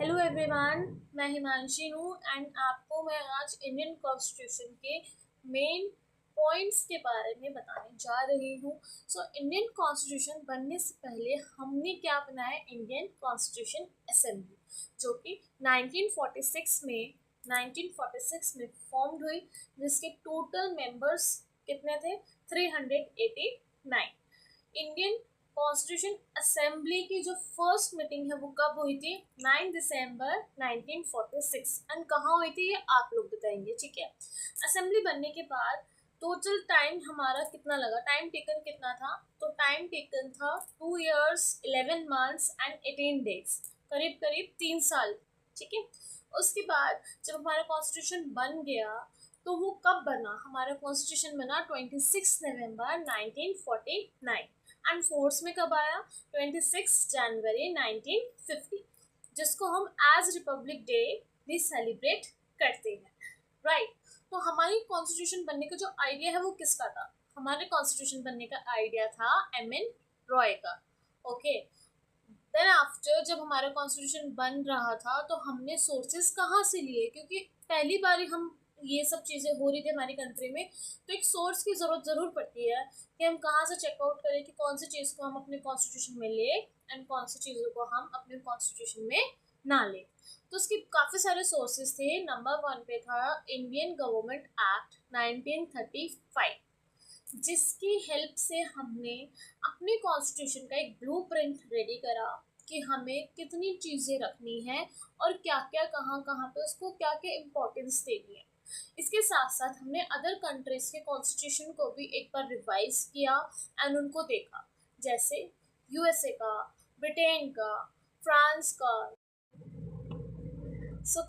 Hello everyone, मैं हिमांशी हूँ and आपको मैं आज इंडियन कॉन्स्टिट्यूशन के मेन पॉइंट्स के बारे में बताने जा रही हूँ। इंडियन कॉन्स्टिट्यूशन बनने से पहले हमने क्या बनाया? इंडियन कॉन्स्टिट्यूशन असेंबली, जो कि 1946 में फॉर्म्ड हुई, जिसके टोटल मेंबर्स कितने थे? 389। इंडियन कॉन्स्टिट्यूशन असेंबली की जो फर्स्ट मीटिंग है वो कब हुई थी? 9 दिसंबर 1946। एंड कहाँ हुई थी ये आप लोग बताएंगे, ठीक है। असेंबली बनने के बाद टोटल टाइम हमारा कितना लगा? टाइम टेकन कितना था? तो टाइम टेकन था 2 years 11 months एंड 18 days, करीब करीब 3 साल, ठीक है। उसके बाद जब हमारा कॉन्स्टिट्यूशन बन गया तो वो कब बना? हमारा कॉन्स्टिट्यूशन बना 26 नवंबर 1949 एंड फोर्स में कब आया? 26 जनवरी 1950, जिसको हम एज रिपब्लिक डे भी सेलिब्रेट करते हैं, राइट। तो हमारी कॉन्स्टिट्यूशन बनने का जो आइडिया है वो किसका था? हमारे कॉन्स्टिट्यूशन बनने का आइडिया था एम.एन. रॉय का, ओके। देन आफ्टर जब हमारा कॉन्स्टिट्यूशन बन रहा था तो हमने सोर्सेस कहाँ से लिए? क्योंकि पहली बार हम ये सब चीज़ें हो रही थी हमारी कंट्री में, तो एक सोर्स की ज़रूरत ज़रूर पड़ती है कि हम कहाँ से चेकआउट करें कि कौन सी चीज़ को हम अपने कॉन्स्टिट्यूशन में ले एंड कौन सी चीज़ों को हम अपने कॉन्स्टिट्यूशन में ना ले। तो उसके काफ़ी सारे सोर्सेज थे। नंबर 1 पे था इंडियन गवर्नमेंट एक्ट 1935, जिसकी हेल्प से हमने अपने कॉन्स्टिट्यूशन का एक ब्लूप्रिंट रेडी करा कि हमें कितनी चीज़ें रखनी है और क्या क्या कहाँ कहाँ पे उसको क्या क्या इम्पोर्टेंस देनी है। इसके साथ साथ हमने अदर कंट्रीज के कॉन्स्टिट्यूशन को भी एक बार रिवाइज किया एंड उनको देखा, जैसे यूएसए का, ब्रिटेन का, फ्रांस का।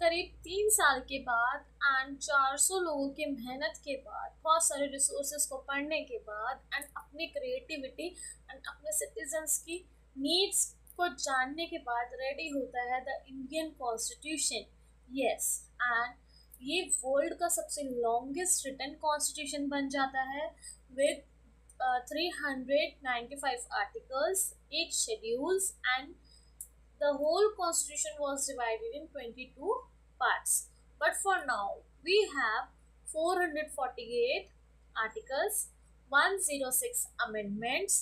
करीब 3 साल के बाद एंड 400 लोगों की मेहनत के बाद, बहुत सारे रिसोर्सेज को पढ़ने के बाद एंड अपनी क्रिएटिविटी एंड अपने सिटीजन्स की नीड्स को जानने के बाद रेडी होता है the Indian constitution. Yes, and ये वर्ल्ड का सबसे लॉन्गेस्ट रिटन कॉन्स्टिट्यूशन बन जाता है with 395 articles, 8 schedules and the whole constitution was divided in 22 parts. But for now, we have 448 articles, 106 amendments,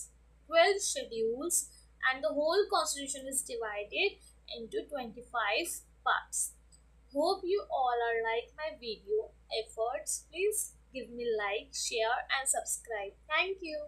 12 schedules, and the whole constitution is divided into 25 parts. Hope you all are like my video efforts. Please give me like, share, and subscribe. Thank you.